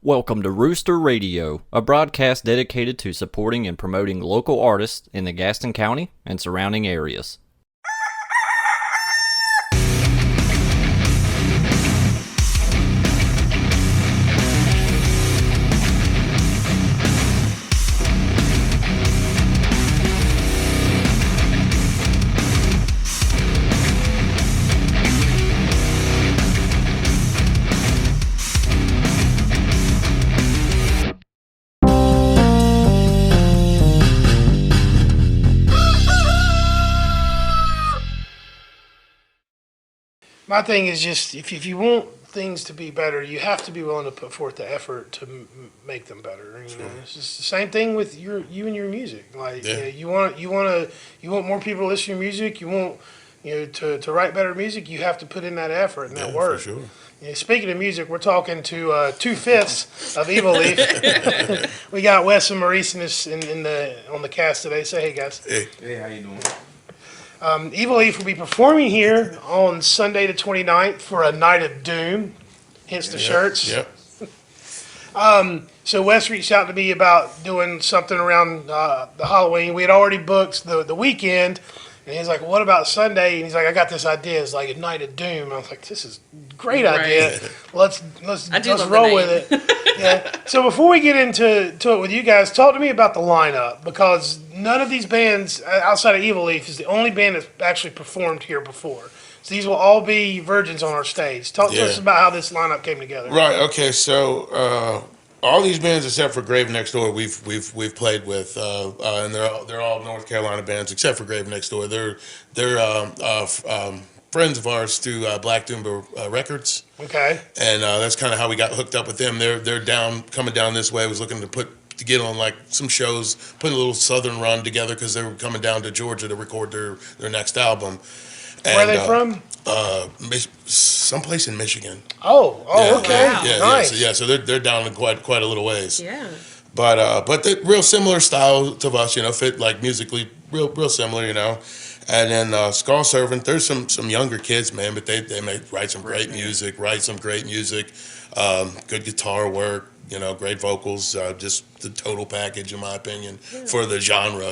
Welcome to Rooster Radio, a broadcast dedicated to supporting and promoting local artists in the Gaston County and surrounding areas. My thing is just if you want things to be better, you have to be willing to put forth the effort to make them better. You know, it's just the same thing with you and your music. Like you want more people to listen to your music. You want to write better music. You have to put in that effort and that work. For sure. Speaking of music, we're talking to 2/5 of EvilLeaf. We got Wes and Maurice on the cast today. Say hey, guys. Hey, how you doing? EvilLeaf will be performing here on Sunday the 29th for a night of doom, hence the shirts. Yep. So Wes reached out to me about doing something around the Halloween. We had already booked the weekend, and he's like, well, what about Sunday? And he's like, I got this idea. It's like a night of doom. And I was like, this is a great idea. Let's roll with it. Yeah. So before we get into it with you guys, talk to me about the lineup, because none of these bands outside of EvilLeaf is the only band that's actually performed here before. So these will all be virgins on our stage. Talk to us about how this lineup came together. Right. Okay. So all these bands except for Grave Next Door, we've played with, and they're all North Carolina bands except for Grave Next Door. They're friends of ours through Black Doom Records. Okay. And that's kind of how we got hooked up with them. They're coming down this way. I was looking to get on like some shows, putting a little southern run together because they were coming down to Georgia to record their next album. And, where are they from? Someplace in Michigan. Okay. Wow. Yeah, nice. So they're down in quite a little ways. Yeah. But they're real similar style to us, fit like musically real similar, And then Skull Servant, there's some younger kids, man, but they write some great music, good guitar work, great vocals, just the total package, in my opinion, for the genre,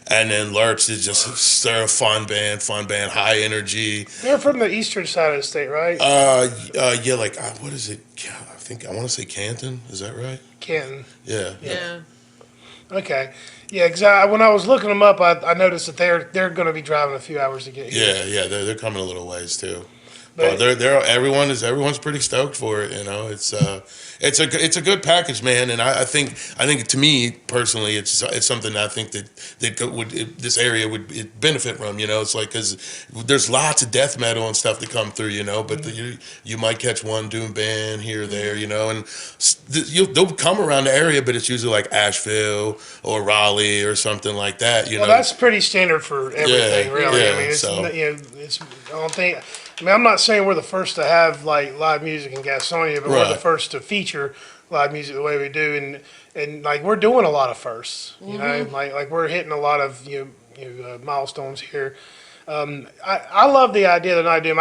And then Lurch is they're a fun band, high energy. They're from the eastern side of the state, right? What is it? I want to say Canton. Is that right? Canton. Yeah. Okay. Yeah, because when I was looking them up, I noticed that they're going to be driving a few hours to get here. Yeah, they're coming a little ways too. But everyone's pretty stoked for it. It's a good package, man. And I think to me personally, it's something that I think that this area would benefit from. It's like because there's lots of death metal and stuff that come through. But you might catch one doom band here or there. And they'll come around the area, but it's usually like Asheville or Raleigh or something like that. Well, that's pretty standard for everything, really. Yeah, I mean, I'm not saying we're the first to have like live music in Gastonia, but we're the first to feature live music the way we do, and like we're doing a lot of firsts, like we're hitting a lot of milestones here. I love the idea of the night doom.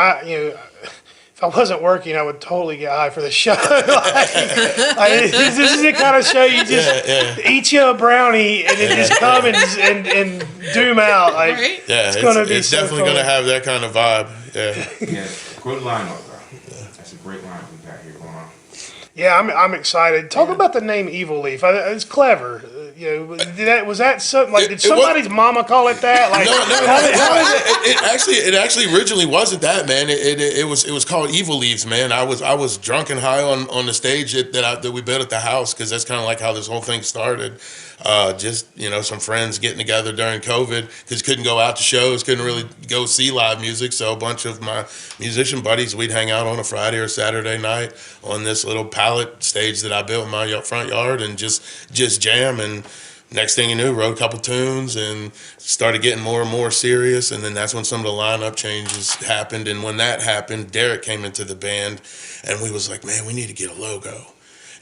If I wasn't working, I would totally get high for the show. This is the kind of show you just eat you a brownie and then just come and doom out. Right? It's definitely going to have that kind of vibe. Yeah. Good lineup, bro. That's a great lineup we got here going on. Yeah, I'm excited. Talk about the name EvilLeaf. It's clever. Was that something like? Did somebody's mama call it that? Like, It actually originally wasn't that, man. It was called EvilLeaves, man. I was drunk and high on the stage that we built at the house, because that's kind of like how this whole thing started. Some friends getting together during COVID because couldn't go out to shows, couldn't really go see live music. So a bunch of my musician buddies, we'd hang out on a Friday or Saturday night on this little pallet stage that I built in my front yard and just jam. And next thing you knew, wrote a couple tunes and started getting more and more serious. And then that's when some of the lineup changes happened. And when that happened, Derek came into the band and we was like, man, we need to get a logo.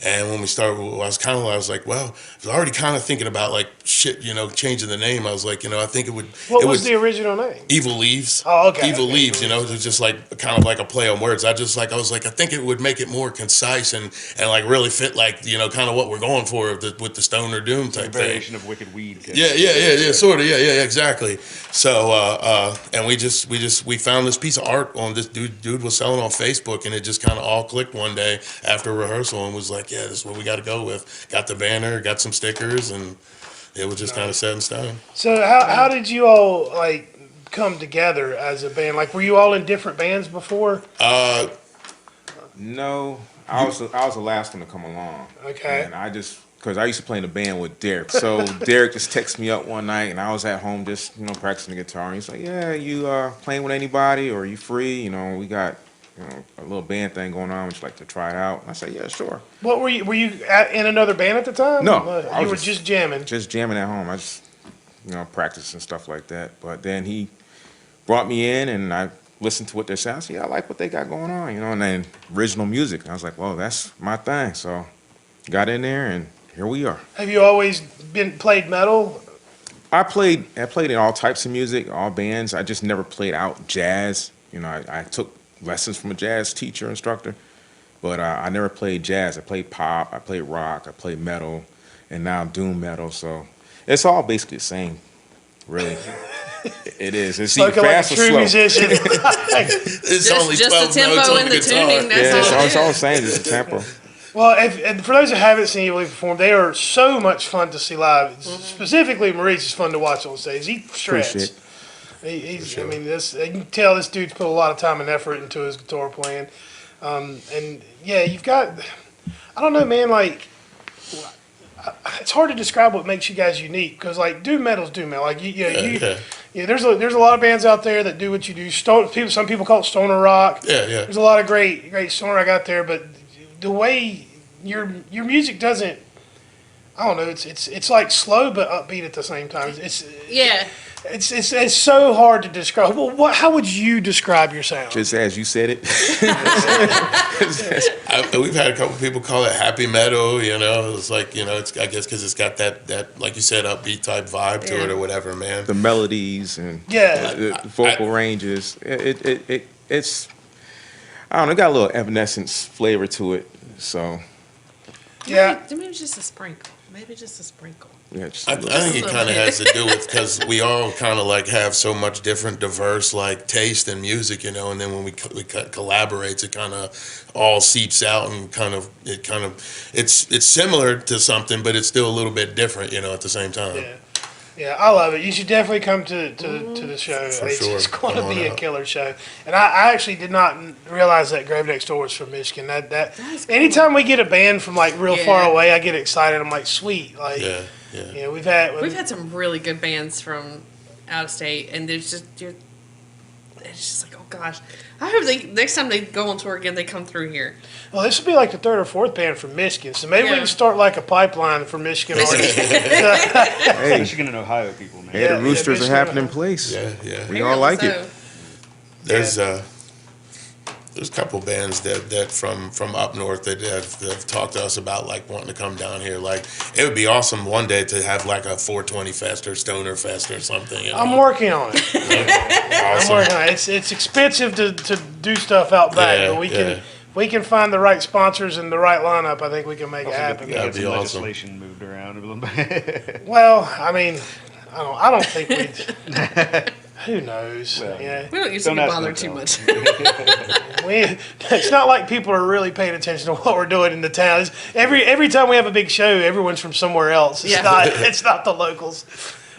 And when we started, I was like, well, I was already kind of thinking about like shit, changing the name. I was like, I think it would. What was the original name? Evil Leaves. Oh, okay. Evil Okay, Leaves. Evil It was just like kind of like a play on words. I was like, I think it would make it more concise and like really fit like kind of what we're going for with the stoner doom type thing. Variation of Wicked Weed. Yeah, sort of. Yeah, exactly. So, and we found this piece of art on this dude was selling on Facebook, and it just kind of all clicked one day after rehearsal, and was like, yeah, this is what we got to go with. Got the banner, got some stickers, and it was just kind of set in stone. So how did you all like come together as a band? Like, were you all in different bands before? No, I was the last one to come along. Okay. And because I used to play in a band with Derek. So Derek just texted me up one night, and I was at home just, practicing the guitar. And he's like, yeah, you playing with anybody, or are you free? We got, a little band thing going on. Would you like to try it out? And I said, yeah, sure. What were you in another band at the time? No. You were just jamming. Just jamming at home. I just, practice and stuff like that. But then he brought me in, and I listened to what they're saying. I said, yeah, I like what they got going on, and then original music. I was like, well, that's my thing. So got in there, and here we are. Have you always played metal? I played in all types of music, all bands. I just never played out jazz. I took lessons from a jazz teacher, instructor, but I never played jazz. I played pop, I played rock, I played metal, and now doom metal. So it's all basically the same, really. It is. It's either fast like a true or slow. musician. It's only 12 the tempo notes on and the the guitar. tuning. That's It's all the same. It's the tempo. Well, and for those who haven't seen EvilLeaf perform, they are so much fun to see live. Specifically, Maurice is fun to watch on stage. He shreds. Appreciate it. He's. sure. I mean, you can tell this dude's put a lot of time and effort into his guitar playing. And yeah, you've got. I don't know, man. Like, it's hard to describe what makes you guys unique because, like, doom metal's doom metal. Like, there's a lot of bands out there that do what you do. Some people call it stoner rock. Yeah. There's a lot of great stoner rock out there, but the way your music doesn't, I don't know. It's like slow but upbeat at the same time. It's so hard to describe. Well, how would you describe your sound? Just as you said it. We've had a couple people call it happy metal. It's like it's I guess because it's got that like you said upbeat type vibe to it or whatever, man. The melodies and the vocal ranges. It's I don't know. It got a little Evanescence flavor to it. So Yeah. Maybe just a sprinkle. yeah, I think it kind of has to do with because we all kind of like have so much different, diverse like taste in music, and then when we collaborates, it kind of all seeps out and it's similar to something, but it's still a little bit different, at the same time. Yeah, I love it. You should definitely come to the show. For It's sure. going to Come be on a out. killer show. And I actually did not realize that Grave Next Door was from Michigan. That anytime we get a band from like real far away, I get excited. I'm like, sweet. Like, Yeah. we've had some really good bands from out of state, and it's just like, oh gosh, I hope next time they go on tour again, they come through here. Well, this would be like the third or fourth band from Michigan, so maybe we can start like a pipeline for Michigan artists. Hey, Michigan and Ohio people, man. hey, the Roosters are Michigan. happening place. Yeah. We all like it. There's a couple bands that from up north that have talked to us about like wanting to come down here. Like it would be awesome one day to have like a 420 fest or stoner fest or something. I'm working on it. Awesome. I'm working on it. It's expensive to do stuff out back, but we can find the right sponsors and the right lineup. I think we can make it happen. That'd Get be some awesome. legislation moved around a little bit. Well, I mean, I don't think we. Who knows? Well, Yeah. We don't used to Don't be ask bothered no too much. It's not like people are really paying attention to what we're doing in the town. Every time we have a big show, everyone's from somewhere else. It's not the locals.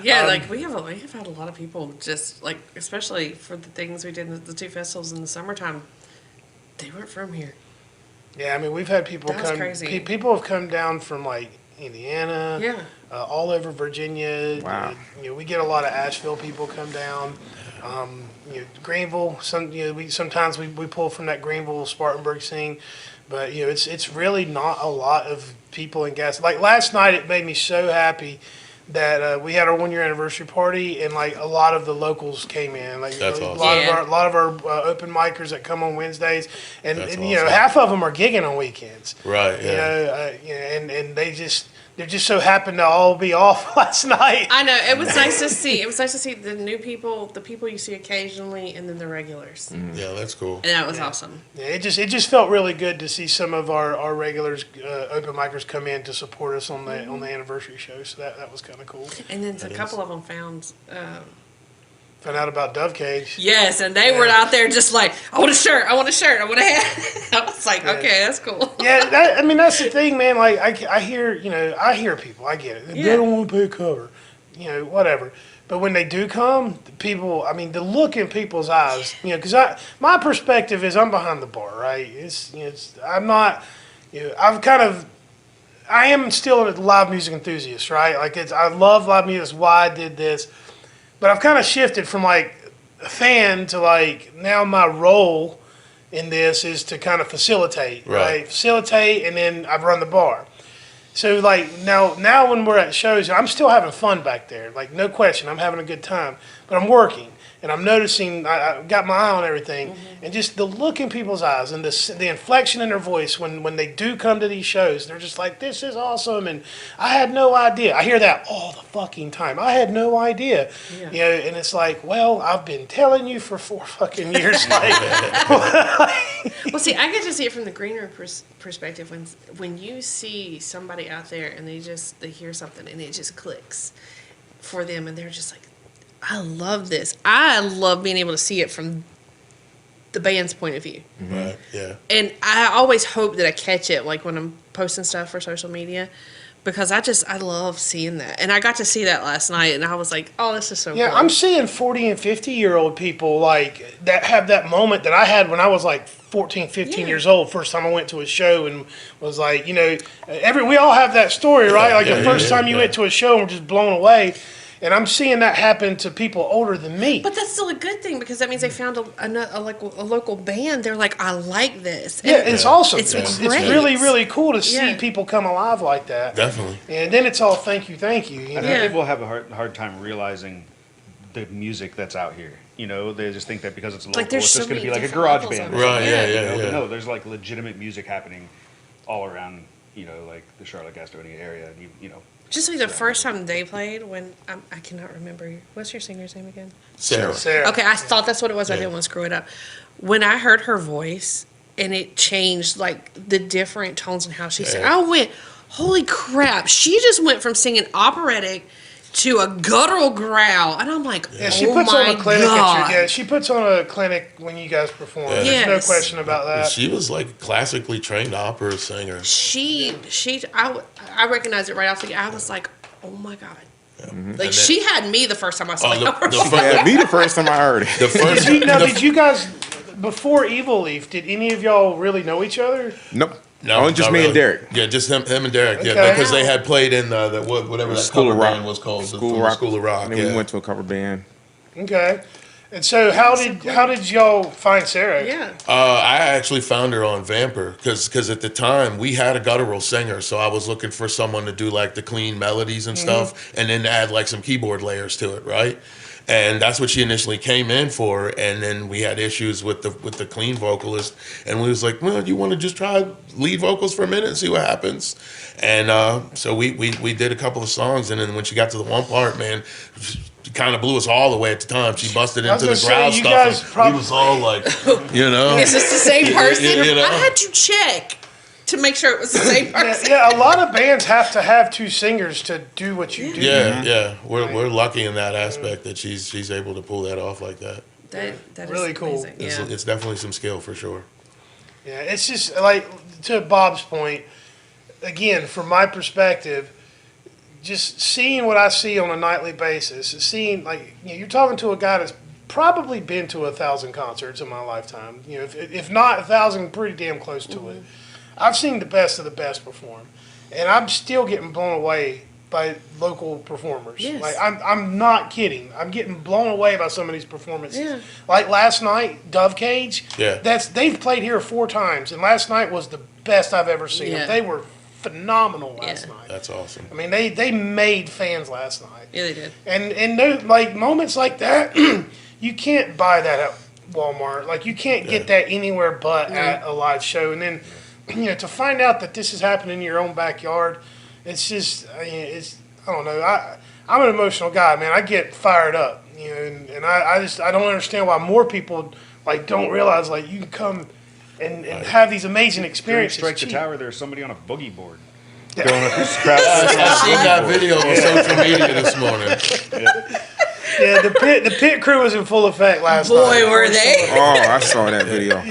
Yeah, like we have had a lot of people just like, especially for the things we did in the two festivals in the summertime. They weren't from here. Yeah, I mean we've had people That's come. crazy. People have come down from like Indiana. Yeah. All over Virginia. Wow. We get a lot of Asheville people come down. Greenville. Sometimes we pull from that Greenville Spartanburg scene, but it's really not a lot of people in gas. Like last night, it made me so happy that we had our 1 year anniversary party, and like a lot of the locals came in. Like That's a awesome. lot of our open micers that come on Wednesdays, and That's you know, awesome. half of them are gigging on weekends. Right. You Yeah. know, and they just so happened to all be off last night. I know, it was nice to see. It was nice to see the new people, the people you see occasionally, and then the regulars. Yeah, that's cool. And that was awesome. Yeah, it just felt really good to see some of our regulars, open micers, come in to support us on the anniversary show. So that was kind of cool. And then a couple of them found. Found out about Dove Cage. Yes, and they were out there just like, I want a shirt, I want a shirt, I want a hat. I was like, okay, that's cool. Yeah, I mean that's the thing, man. Like I hear, I hear people. I get it. They Yeah. don't want to pay a cover, whatever. But when they do come, the people. I mean, the look in people's eyes. Because my perspective is I'm behind the bar, right? I'm not. I am still a live music enthusiast, right? Like I love live music. That's why I did this. But I've kind of shifted from like a fan to like now my role in this is to kind of facilitate, right? Facilitate, and then I've run the bar. So like now when we're at shows, I'm still having fun back there. Like no question, I'm having a good time. But I'm working, and I'm noticing I got my eye on everything, and just the look in people's eyes and the inflection in their voice when they do come to these shows, they're just like, "This is awesome," and I had no idea. I hear that all the fucking time. I had no idea, Yeah. and it's like, well, I've been telling you for 4 fucking years, like. Well, see, I get to see it from the greener perspective when you see somebody out there and they hear something and it just clicks for them, and they're just like, I love this. I love being able to see it from the band's point of view. Right. Yeah. And I always hope that I catch it, like when I'm posting stuff for social media, because I love seeing that. And I got to see that last night, and I was like, oh, this is so Yeah, cool. I'm seeing 40 and 50-year-old people like that have that moment that I had when I was like 14, 15 Yeah. years old. First time I went to a show and was like, we all have that story, right? Like the first time you went to a show and were just blown away. And I'm seeing that happen to people older than me. But that's still a good thing, because that means they found a local band. They're like, I like this. Yeah, it's awesome. It's It's great. really, really cool to see Yeah. people come alive like that. Definitely. And then it's all thank you. I Yeah. think people have a hard time realizing the music that's out here. They just think that because it's local, Like, there's it's just so going to be many like a different garage levels band. of or it. Right. something, Yeah. you Yeah. know? Yeah. But no, there's like legitimate music happening all around, like the Charlotte Gastonia area. And Just like the first time they played, when I cannot remember. What's your singer's name again? Sarah. Sarah. Okay, I thought that's what it was. I Yeah. didn't want to screw it up. When I heard her voice and it changed, like the different tones and how she sang, I went, holy crap. She just went from singing operatic to a guttural growl. And I'm like, Yeah, she oh puts my on a clinic. God. She puts on a clinic when you guys perform. Yeah. There's no Yes. question about that. She was like a classically trained opera singer. I recognized it right off the gate. I was like, oh my God. Like, And then- she had me the first time I saw Oh, her. Yeah, me the first time I heard it. the first. Did you guys, before EvilLeaf, did any of y'all really know each other? Nope. No, Only just not me and really. Derek. Yeah, just him and Derek. Yeah, Okay. because they had played in whatever that School cover of Rock. band was called. School of Rock. School of Rock. And then Yeah. we went to a cover band. Okay. And so how did y'all find Sarah? Yeah. I actually found her on Vamper because at the time we had a guttural singer, so I was looking for someone to do like the clean melodies and stuff, and then add like some keyboard layers to it, right? And that's what she initially came in for, and then we had issues with the clean vocalist, and we was like, well, you want to just try lead vocals for a minute and see what happens? And so we did a couple of songs, and then when she got to the one part, man, she kind of blew us all away at the time. She busted I was into the gonna say, growl you stuff, guys and probably- we was all like, Is this the same person? You know? I had to check to make sure it was the same person. Yeah, a lot of bands have to have two singers to do what you do. Yeah. We're lucky in that aspect that she's able to pull that off like that. That is Really cool. amazing. It's, Yeah. it's definitely some skill for sure. Yeah, it's just like, to Bob's point, again, from my perspective, just seeing what I see on a nightly basis, seeing, like, you're talking to a guy that's probably been to 1,000 concerts in my lifetime. If not 1,000, pretty damn close to it. I've seen the best of the best perform, and I'm still getting blown away by local performers. Yes. Like, I'm not kidding. I'm getting blown away by some of these performances. Yeah. Like last night, Dove Cage. Yeah. They've played here 4 times, and last night was the best I've ever seen them. Yeah. They were phenomenal last Yeah. night. That's awesome. I mean, they made fans last night. Yeah, they did. And those, like, moments like that, you can't buy that at Walmart. Like, you can't get that anywhere but at a live show. And then, to find out that this is happening in your own backyard, it's just, I don't know. I'm an emotional guy, man. I get fired up, and I don't understand why more people, like, don't realize, like, you can come and have these amazing experiences. Strike the cheap. Tower, there's somebody on a boogie board. Going across the crowd. I seen that video on social media this morning. Yeah, the pit crew was in full effect last night. Boy, were they. Oh, I saw that video.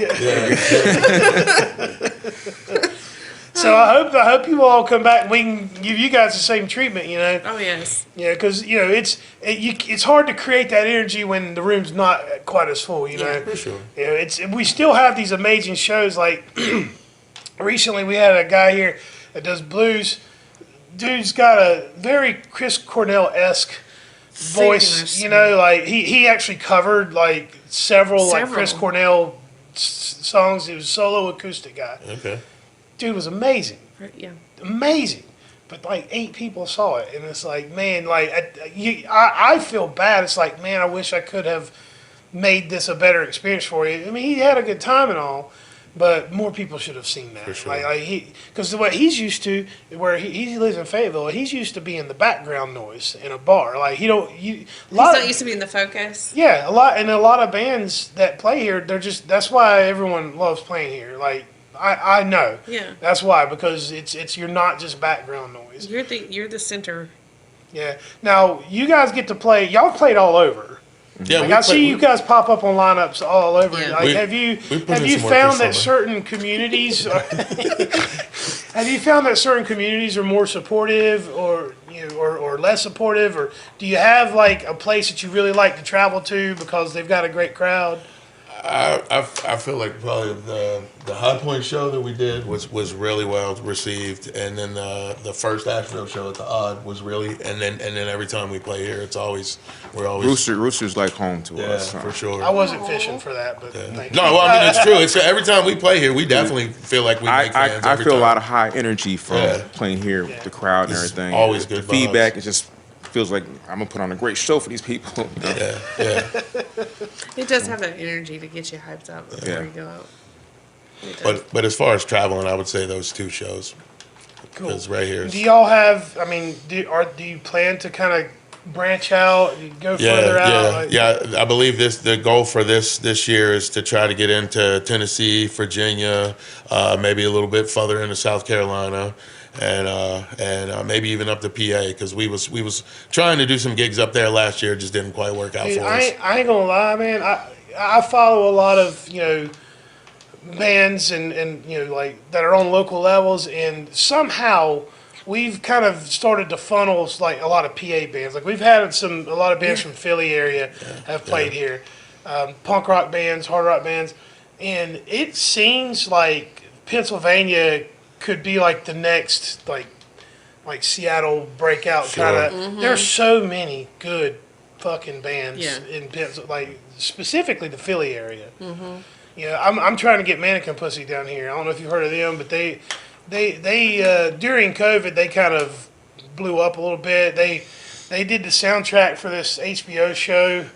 So I hope you all come back and we can give you guys the same treatment, Oh, yes. Yeah, because it's hard to create that energy when the room's not quite as full, Yeah. For sure. We still have these amazing shows. Like recently, we had a guy here that does blues. Dude's got a very Chris Cornell-esque voice. Singing. Like he actually covered like several like Several. Chris Cornell songs. He was a solo acoustic guy. Okay. Dude was amazing. Yeah. Amazing, but like 8 people saw it, and it's like, man, like I feel bad. It's like, man, I wish I could have made this a better experience for you. I mean, he had a good time and all, but more people should have seen that. For sure. Because what he's used to, where he lives in Fayetteville, he's used to being the background noise in a bar. Like He's not used to being the focus. yeah, a lot of bands that play here, that's why everyone loves playing here. Like I know. Yeah. That's why, because it's you're not just background noise. You're the center. Yeah. Now you guys get to play. Y'all played all over. Yeah, Like I see you guys pop up on lineups all over. Yeah. Like, We have you put in some work found this that summer. certain communities have you found that certain communities are more supportive or or less supportive, or do you have like a place that you really like to travel to because they've got a great crowd? I feel like probably the High Point show that we did was really well received, and then the first Asheville show at the Odd was really, and then every time we play here, we're always Rooster's like home to us. for sure. I wasn't fishing for that, but thank No, you. well, I mean, it's true. It's every time we play here, we definitely feel like we make fans. I every feel time. a lot of high energy from Yeah. playing here with the crowd and It's everything. always The good vibes. feedback. It just feels like I'm gonna put on a great show for these people. Yeah, yeah. It does have that energy to get you hyped up before Yeah. you go out. It does. But as far as traveling, I would say those 2 shows. Cool. Because right here is Do y'all have? I mean, do you plan to kind of branch out, go further out? Yeah. I believe the goal for this year is to try to get into Tennessee, Virginia, maybe a little bit further into South Carolina, and maybe even up to PA, because we was trying to do some gigs up there last year, it just didn't quite work out Dude, for us. I ain't gonna lie, man. I follow a lot of bands and like that are on local levels, and somehow we've kind of started to funnel like a lot of PA bands. Like we've had a lot of bands from Philly area have played here, punk rock bands, hard rock bands, and it seems like Pennsylvania could be like the next like Seattle breakout Sure. kind of. There's so many good fucking bands Yeah. in like specifically the Philly area. I'm trying to get Mannequin Pussy down here. I don't know if you've heard of them, but they during COVID they kind of blew up a little bit. They did the soundtrack for this HBO show.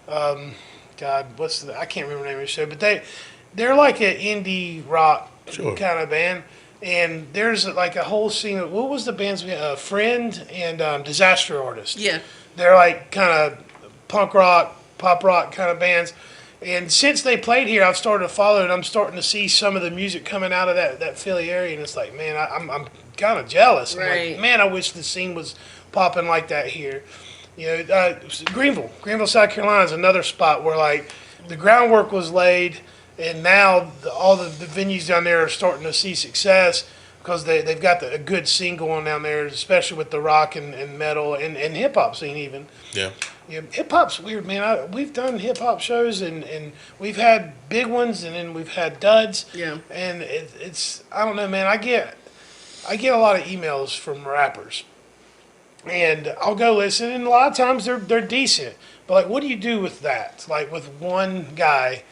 God, I can't remember the name of the show, but they're like an indie rock Sure. kind of band. And there's like a whole scene of, what was the bands we had? Friend and Disaster Artist. Yeah. They're like kind of punk rock, pop rock kind of bands. And since they played here, I've started to follow it. I'm starting to see some of the music coming out of that Philly area, and it's like, man, I'm kind of jealous. I'm Right. like, man, I wish the scene was popping like that here. Greenville, South Carolina is another spot where like the groundwork was laid, and now all the venues down there are starting to see success because they've got a good scene going down there, especially with the rock and metal and hip hop scene even. Yeah. Yeah, hip hop's weird, man. We've done hip hop shows and we've had big ones and then we've had duds. Yeah. And it's I don't know, man. I get a lot of emails from rappers, and I'll go listen, and a lot of times they're decent. But like, what do you do with that? Like with one guy,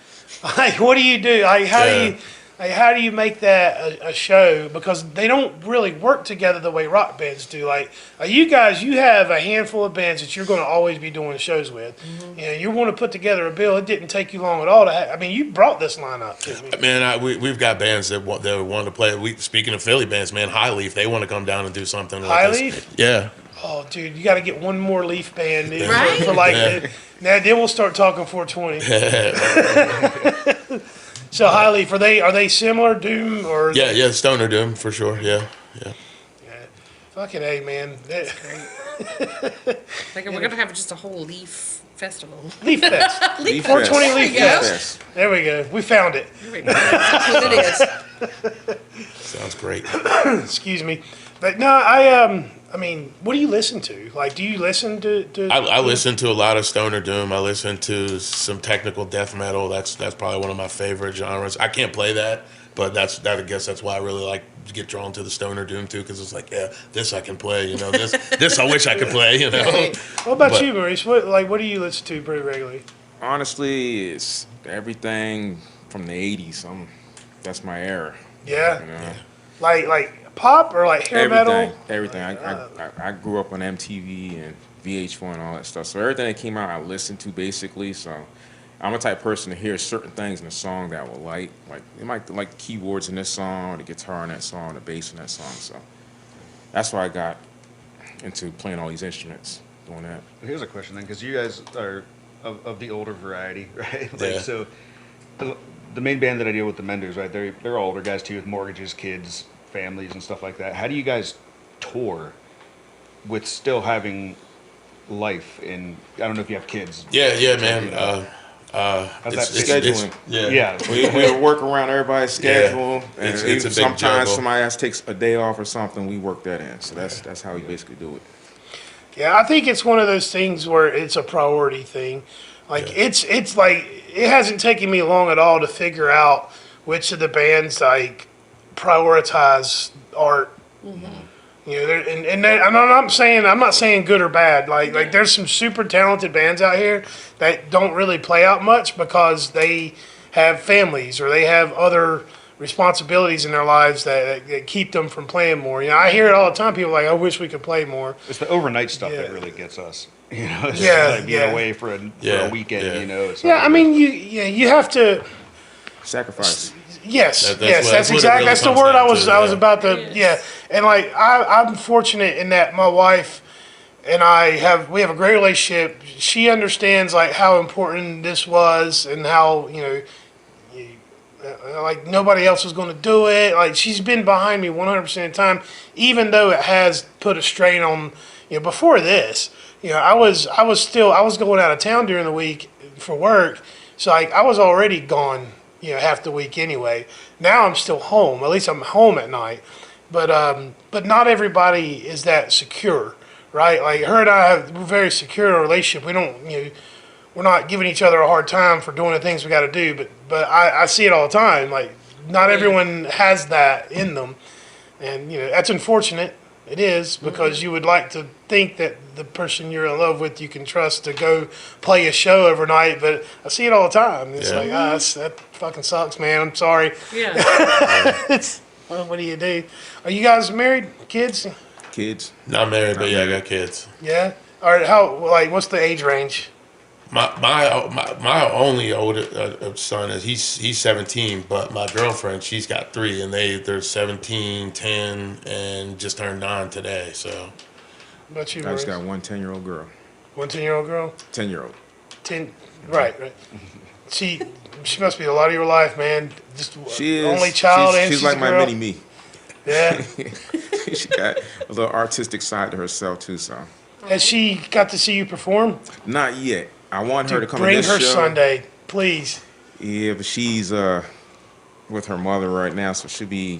like what do you do? Like how do Yeah. you? Like, how do you make that a show? Because they don't really work together the way rock bands do. Like you guys, you have a handful of bands that you're going to always be doing shows with. You want to put together a bill. It didn't take you long at all to have. I mean, you brought this lineup to me. Man, we've got bands that want to play. Speaking of Philly bands, man, High Leaf, they want to come down and do something. High like Leaf? Yeah. Oh, dude, you got to get one more Leaf band, dude, Right? for now, then we'll start talking 420. So High Leaf, are they similar, Doom or? Yeah, Stoner Doom for sure. Yeah. Fucking A, man. Like we're gonna have just a whole Leaf festival. Leaf Fest. Leaf 420 Fest. Leaf There you go. Fest. There we go. We found it. That's what it is. Sounds great. Excuse me. But no, I mean, what do you listen to? Like, do you listen to I listen to a lot of Stoner Doom. I listen to some technical death metal. That's probably one of my favorite genres. I can't play that, but I guess that's why I really like to get drawn to the Stoner Doom too, because it's like, yeah, this I can play. This I wish I could play. Right. What about But- you, Maurice? What do you listen to pretty regularly? Honestly, it's everything from the '80s. That's my era. Yeah. You know? Like pop or like hair metal? Everything. I grew up on MTV and VH1 and all that stuff. So everything that came out, I listened to basically. So I'm the type of person to hear certain things in a song that I will like. Like it might like the keyboards in this song, or the guitar in that song, the bass in that song. So that's why I got into playing all these instruments, doing that. Here's a question then, because you guys are of the older variety, right? Yeah. So the main band that I deal with, the Menders, right? They're all older guys too, with mortgages, kids, families, and stuff like that. How do you guys tour with still having life? And I don't know if you have kids. Yeah, man. How's that Scheduling. Yeah. We work around everybody's schedule, and It's a big sometimes juggle. somebody else takes a day off or something. We work that in, so that's how we basically do it. Yeah, I think it's one of those things where it's a priority thing. Like Yeah. it's like it hasn't taken me long at all to figure out which of the bands like prioritize art. And I'm not saying good or bad. Like there's some super talented bands out here that don't really play out much because they have families or they have other responsibilities in their lives that keep them from playing more. I hear it all the time. People are like, I wish we could play more. It's the overnight stuff Yeah. that really gets us. It's Yeah, just like being yeah. away for a weekend. Yeah. It's Yeah, not I mean, you have to. Sacrifice. That's Yes, what it exactly. really That's the comes word I down was to, I was yeah. about to. Yeah, and like I'm fortunate in that my wife and we have a great relationship. She understands like how important this was and how like nobody else was going to do it. Like she's been behind me 100% of the time, even though it has put a strain on. Before this, I was going out of town during the week for work, so like I was already gone. Half the week anyway. Now I'm still home. At least I'm home at night. But not everybody is that secure, right? Like her and I have a very secure relationship. We don't, we're not giving each other a hard time for doing the things we got to do. But I see it all the time. Like not everyone has that in them, and that's unfortunate. It is because you would like to think that the person you're in love with you can trust to go play a show overnight, but I see it all the time. It's like, that fucking sucks, man. I'm sorry. Yeah. Well, what do you do? Are you guys married? Kids? Kids. Not married, but yeah, I got kids. Yeah. All right. What's the age range? My only older son he's 17, but my girlfriend, she's got 3, and they're 17, 10, and just turned 9 today. So What about you, I just Maurice? got one 10-year-old girl. 1 10-year-old girl? 10-year-old. 10. Right. She must be a lot of your life, man. Just She is. only child, and she's she's like a my girl. mini me. Yeah. She got a little artistic side to herself too. So Has she got to see you perform? not yet. I want her to come Bring to this her show. Sunday, please. Yeah, but she's with her mother right now, so she'll be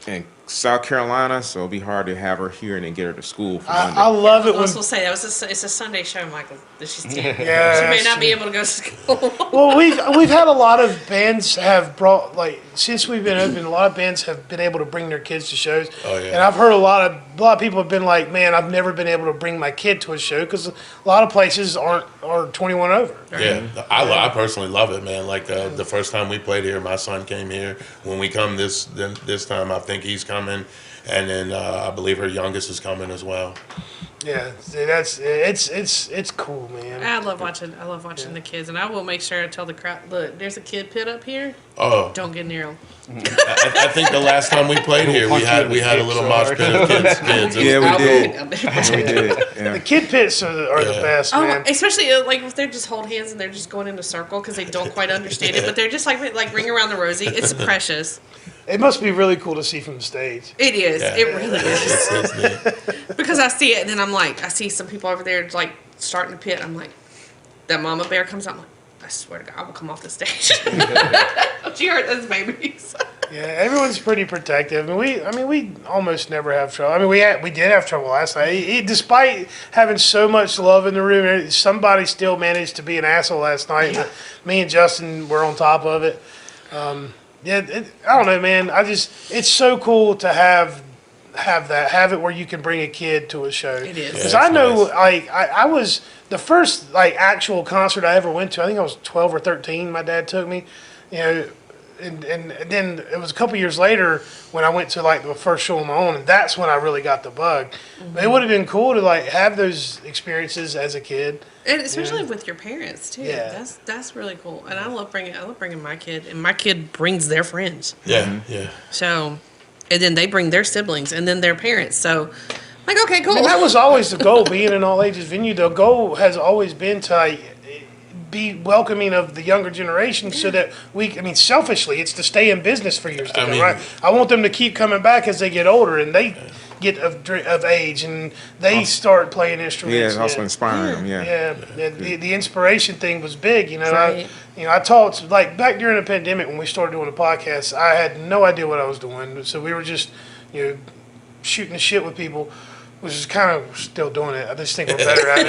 in South Carolina, so it'll be hard to have her here and then get her to school for Monday. I love it I when. was going to say, it's a Sunday show, Michael. She's 10. Yeah, She may not be able to go to school. Well, we've had a lot of bands have brought, like, since we've been open, a lot of bands have been able to bring their kids to shows. Oh, yeah. And I've heard a lot of people have been like, man, I've never been able to bring my kid to a show because a lot of places are 21 over. Yeah, I personally love it, man. Like the first time we played here, my son came here. When we come this time, I think he's coming, and then I believe her youngest is coming as well. Yeah, see, it's cool, man. I love watching the kids, and I will make sure I tell the crowd, look, there's a kid pit up here. Oh, Don't get near them. I think the last time we played here, we had a little mosh pit of kids. Yeah, we did. did. We did. Yeah. The kid pits are the best, Oh, man. especially like if they're just hold hands and they're just going in a circle because they don't quite understand it, but they're just like ring around the rosy. It's precious. It must be really cool to see from the stage. It is. Yeah. It really is. It's neat. Because I see it and then I'm like, I see some people over there like starting to pit. I'm like, that mama bear comes out. I'm like, I swear to God, I will come off the stage. She hurt those babies. Yeah, everyone's pretty protective. We almost never have trouble. We did have trouble last night. Despite having so much love in the room, somebody still managed to be an asshole last night. Yeah. Me and Justin were on top of it. I don't know, man. It's so cool to have it where you can bring a kid to a show. It is. Because Yeah, I know, nice. I was the first actual concert I ever went to. I think I was 12 or 13. My dad took me, and then it was a couple years later when I went to the first show on my own, and that's when I really got the bug. Mm-hmm. But it would have been cool to have those experiences as a kid. And especially with your parents too. Yeah. That's really cool. And I love bringing my kid, and my kid brings their friends. Yeah, yeah. So, and then they bring their siblings, and then their parents. So, okay, cool. And that was always the goal, being an all ages venue. The goal has always been to be welcoming of the younger generation, so that selfishly, it's to stay in business for years to come, right? I want them to keep coming back as they get older and they get of age and they start playing instruments. Yeah, it's also inspiring them. Yeah. Yeah, the inspiration thing was big. Right. I taught back during the pandemic when we started doing the podcast. I had no idea what I was doing, so we were just shooting the shit with people, which is kind of still doing it. I just think we're better at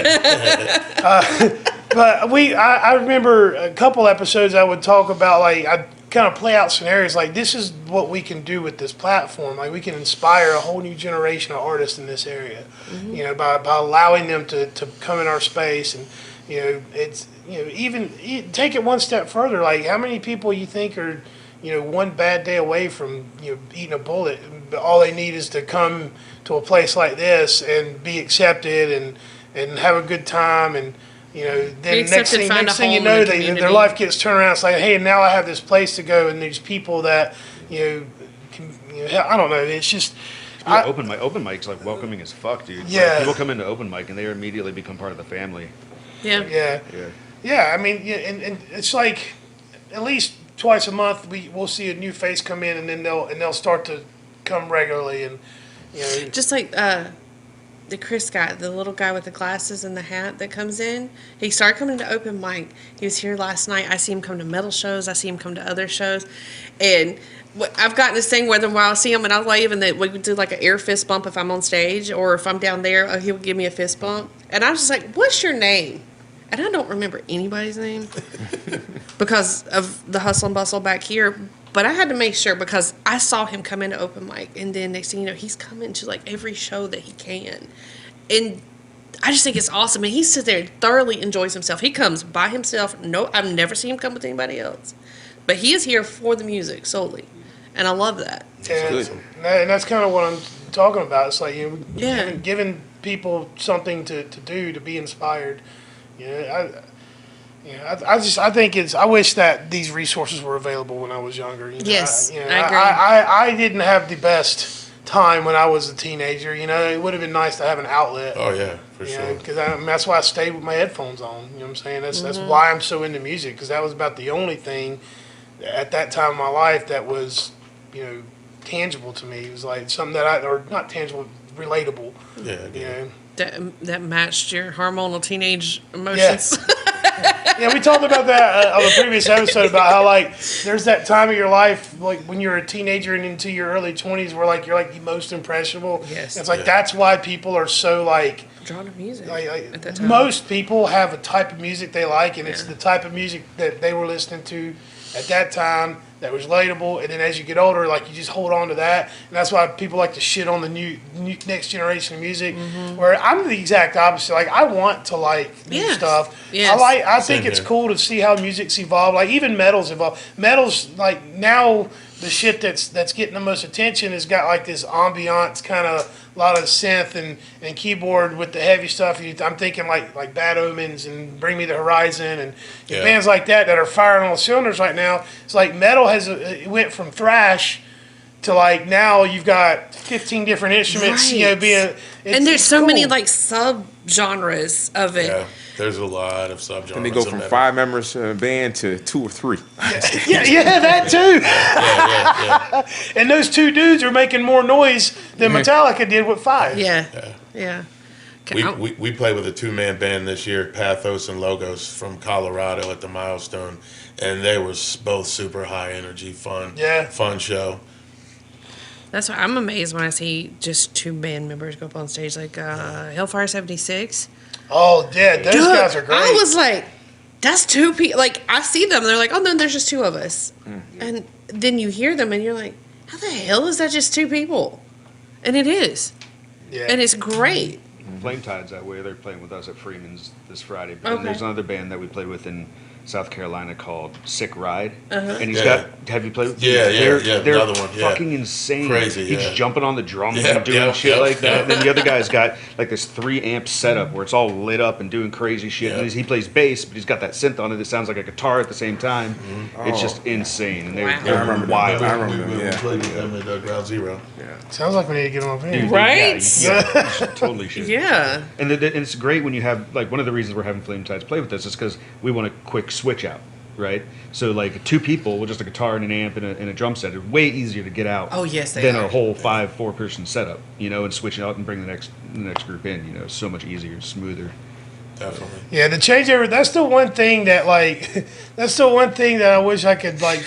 it. But I remember a couple episodes I would talk about I'd kind of play out scenarios this is what we can do with this platform. We can inspire a whole new generation of artists in this area. Mm-hmm. By allowing them to come in our space, and it's even take it one step further. How many people you think are one bad day away from eating a bullet? All they need is to come to a place like this and be accepted and have a good time, and then next thing you know, their life gets turned around. It's hey, now I have this place to go, and there's people that I don't know. It's just open mic's welcoming as fuck, dude. Yeah. People come into open mic and they immediately become part of the family. Yeah. And it's at least twice a month we'll see a new face come in, and then they'll start to come regularly, and Just the Chris guy, the little guy with the glasses and the hat that comes in. He started coming to open mic. He was here last night. I see him come to metal shows. I see him come to other shows. And I've gotten this thing where I see him and I'll wave, and we would do an air fist bump if I'm on stage, or if I'm down there, he would give me a fist bump. And I was just what's your name? And I don't remember anybody's name because of the hustle and bustle back here. But I had to make sure, because I saw him come into open mic, and then next thing you know, he's coming to every show that he can. And I just think it's awesome. And he sits there and thoroughly enjoys himself. He comes by himself. No, I've never seen him come with anybody else. But he is here for the music solely. And I love that. And that's kind of what I'm talking about. It's giving people something to do, to be inspired. I wish that these resources were available when I was younger. Yes, I agree. I didn't have the best time when I was a teenager. It would have been nice to have an outlet. Oh yeah, for sure. Because that's why I stayed with my headphones on. You know what I'm saying? That's why I'm so into music, because that was about the only thing at that time in my life that was, tangible to me. It was something that or not tangible, relatable. Yeah. That matched your hormonal teenage emotions. Yeah, we talked about that on a previous episode about how like there's that time of your life like when you're a teenager and into your early 20s where like you're like the most impressionable. Yes. It's like that's why people are so like Drawn to music like at that time. most people have a type of music they like, and it's the type of music that they were listening to at that time that was relatable. And then as you get older, like you just hold on to that, and that's why people like to shit on the new next generation of music. Where I'm the exact opposite. Like I want to like new Yes. stuff. Yes. I think Same it's here. cool to see how music's evolved. Like even metal's evolved. Metal's like now the shit that's getting the most attention has got like this ambiance kind of a lot of synth and keyboard with the heavy stuff. I'm thinking like Bad Omens and Bring Me the Horizon and Yeah. bands like that are firing on all cylinders right now. It's like metal it went from thrash to like now you've got 15 different instruments, Right. And there's it's so many cool. like sub genres of it. Yeah, there's a lot of subgenres. And they go of from metal. 5 members in a band to 2 or 3. yeah, that too. Yeah. And those two dudes are making more noise than Metallica did with 5. Yeah. Yeah. Okay, We played with a 2-man band this year, Pathos and Logos from Colorado at the Milestone, and they were both super high energy, fun show. That's why I'm amazed when I see just 2 band members go up on stage, like Hellfire 76. Oh, yeah, those Dude, guys are great. I was like, that's 2 people. Like, I see them, and they're like, oh, no, there's just 2 of us. And then you hear them, and you're like, how the hell is that just 2 people? And it is. yeah. And it's great. Flame Tide's that way. They're playing with us at Freeman's this Friday. Okay. And there's another band that we played with in South Carolina called Sick Ride. Uh-huh. And he's Yeah. got, have you played with Yeah, They're another one, yeah. fucking insane. Crazy, He's yeah. jumping on the drums Yeah, and doing yeah, shit yeah, like that. yeah. And then the other guy's got like this 3 amp setup where it's all lit up and doing crazy shit. Yeah. And he plays bass, but he's got that synth on it that sounds like a guitar at the same time. It's just insane. And they're, Wow. they're I remember that. wild. I remember We yeah. played with them at Ground Zero. Sounds like we need to get them up here. Dude, Right? Yeah, you should totally should. Yeah. And it's great when you have, like, one of the reasons we're having Flame Tides play with us is because we want a quick switch out, right? So, like, 2 people with just a guitar and an amp and a drum set are way easier to get out Oh, yes, they than are. a whole 4-person setup, and switch it out and bring the next group in, so much easier, smoother. Definitely. Yeah, the changeover, that's the one thing that, like, that's the one thing that I wish I could, like,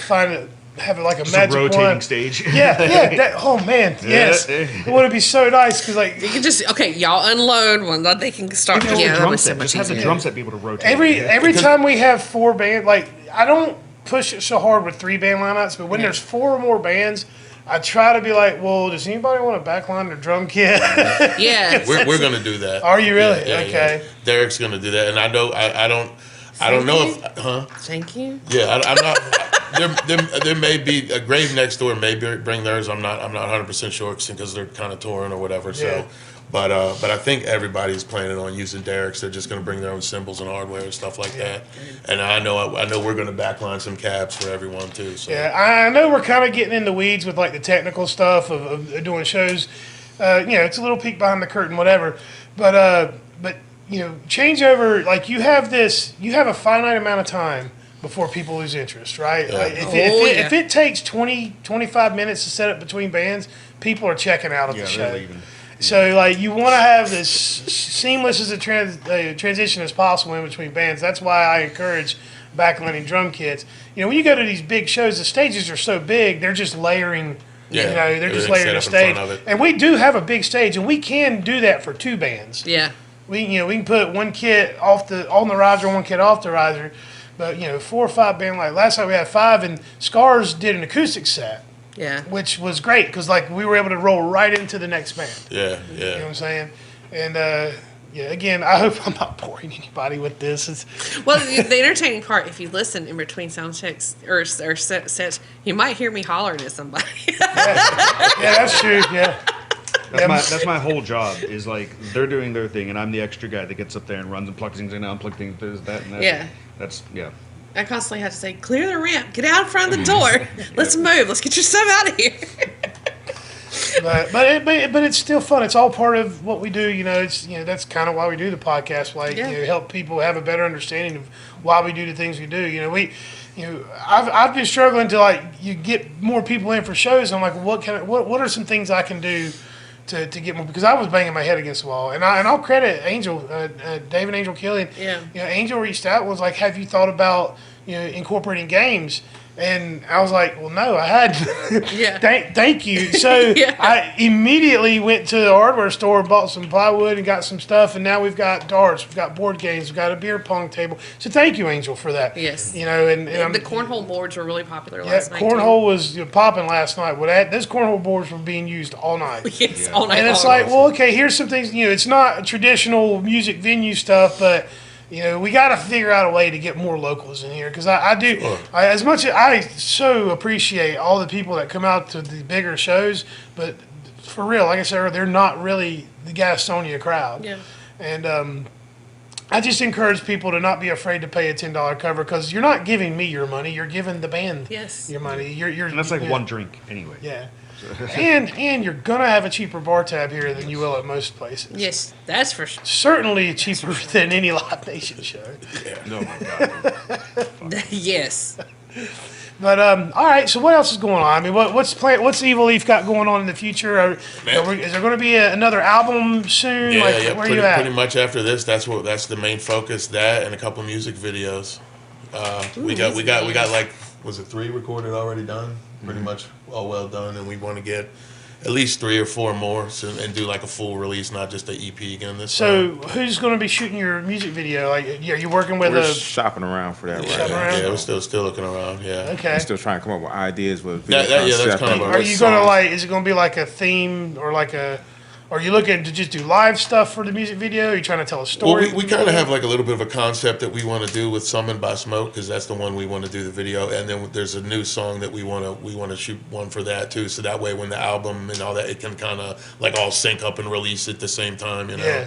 have like a Just a magic rotating wand. stage. Yeah, oh man, yes. It would be so nice because, like, You can just, okay, y'all unload one, that they can start. Just Yeah, the that drum was so set. much Just have the easier. drum set be able to rotate. every time we have 4 bands, like, I don't push it so hard with 3 band lineups, but when there's 4 or more bands, I try to be like, well, does anybody want to backline their drum kit? Yeah. We're going to do that. Are you really? Yeah, Okay. Yeah. Derek's going to do that, and I know I don't know if Thank you. Yeah, I'm not. There may be a Grave Next Door may bring theirs. I'm not 100% sure because they're kind of touring or whatever. Yeah. So, but I think everybody's planning on using Derek's. They're just going to bring their own cymbals and hardware and stuff like that. And I know we're going to backline some cabs for everyone too. So Yeah, I know we're kind of getting in the weeds with, like, the technical stuff of doing shows. It's a little peek behind the curtain, whatever. But changeover, like, you have a finite amount of time before people lose interest, right? Yeah. Like, Oh, yeah. if it takes 20, 25 minutes to set up between bands, people are checking out of the they're show. leaving. So, like, you want to have this seamless as a transition as possible in between bands. That's why I encourage backlining drum kits. When you go to these big shows, the stages are so big, they're just layering. Yeah, They're just everything's layering the set up in stage. front of it. And we do have a big stage, and we can do that for 2 bands. Yeah. We can put one kit on the riser, one kit off the riser. But 4 or 5 band, like last time we had 5, and Scars did an acoustic set, Yeah. which was great because, like, we were able to roll right into the next band. yeah. You know what I'm saying? And again, I hope I'm not boring anybody with this. Well, the entertaining part, if you listen in between sound checks or sets, you might hear me hollering at somebody. Yeah, that's true. Yeah. That's my whole job is, like, they're doing their thing and I'm the extra guy that gets up there and runs and plugs things in, unplug things, this, that, and that. Yeah. Yeah. I constantly have to say, clear the ramp, get out in front of the door, let's move, let's get your stuff out of here. But it's still fun. It's all part of what we do. It's that's kind of why we do the podcast. Like, Yeah. help people have a better understanding of why we do the things we do. I've been struggling to, like, you get more people in for shows. I'm like, what are some things I can do to get more, because I was banging my head against the wall. And I'll credit Angel, David Angel Killian. Yeah. Angel reached out and was like, have you thought about, incorporating games? And I was like, well, no, I hadn't. Yeah. Thank you. So Yeah. I immediately went to the hardware store and bought some plywood and got some stuff. And now we've got darts, we've got board games, we've got a beer pong table. So thank you, Angel, for that. Yes. And The cornhole boards were really popular yeah, last night. cornhole was popping last night. Well, those cornhole boards were being used all night. Too. Yes, all night And it's long. like, well, okay, here's some things. It's not traditional music venue stuff, but we got to figure out a way to get more locals in here, because I do. Sure. As much as I so appreciate all the people that come out to the bigger shows, but for real, like I said earlier, they're not really the Gastonia crowd. Yeah. And I just encourage people to not be afraid to pay a $10 cover, because you're not giving me your money, you're giving the band Yes. your money. You're And that's like one drink anyway. Yeah. And you're gonna have a cheaper bar tab here than you will at most places. Yes, that's for sure. Certainly cheaper than any Live Nation show. No, my God. Yes. But all right. So what else is going on? I mean, what's EvilLeaf got going on in the future? Is there going to be another album soon? Yeah, where pretty, you at? pretty much after this. That's the main focus. That and a couple music videos. We got like, was it 3 recorded already done? Pretty much all well done, and we want to get at least 3 or 4 more, and do like a full release, not just an EP again. So who's going to be shooting your music video? Like, are you working with We're shopping around for that right now. Yeah, we're still looking around. Yeah. Okay. We're still trying to come up with ideas with video That's concept kind of and our- Are you going to is it going to be like a theme, or like a? Are you looking to just do live stuff for the music video? Are you trying to tell a Well, story? we kind of have like a little bit of a concept that we want to do with Summoned by Smoke, because that's the one we want to do the video, and then there's a new song that we want to shoot one for that too, so that way when the album and all that, it can kind of like all sync up and release at the same time, Yeah.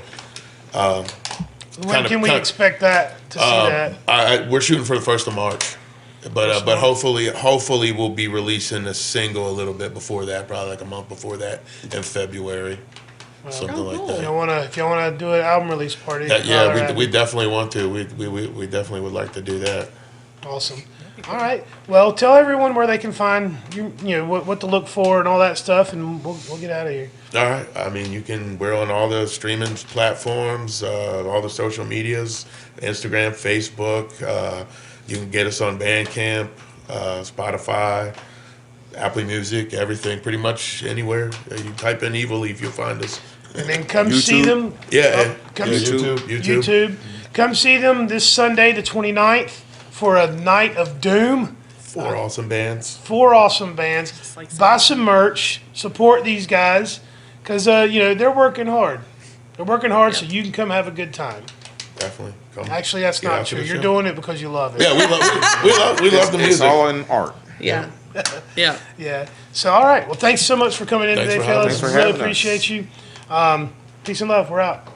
When kinda- can we kinda- expect that to see that? we're shooting for the 1st of March, but hopefully we'll be releasing a single a little bit before that, probably like a month before that in February, something like cool. that. If you want to do an album release party, We definitely want to. We definitely would like to do that. Awesome. All right. Well, tell everyone where they can find what to look for and all that stuff, and we'll get out of here. All right. I mean, we're on all the streaming platforms, all the social medias, Instagram, Facebook. You can get us on Bandcamp, Spotify, Apple Music, everything, pretty much anywhere. You type in EvilLeaf, you'll find us. And then come see them. Yeah, Come YouTube. Come see them this Sunday, the 29th, for a night of doom. 4 awesome bands. 4 awesome bands. like Buy some merch. Support these guys, because they're working hard. They're working hard, so you can come have a good time. Definitely. Come. Actually, that's Get not out to true. the You're show. doing it because you love it. Yeah, we love the It's music. all in art. Yeah. Yeah. Yeah. So, all right. Well, thanks so much for coming in Thanks today, for having fellas. us. Thanks for Really having us. appreciate you. Peace and love. We're out.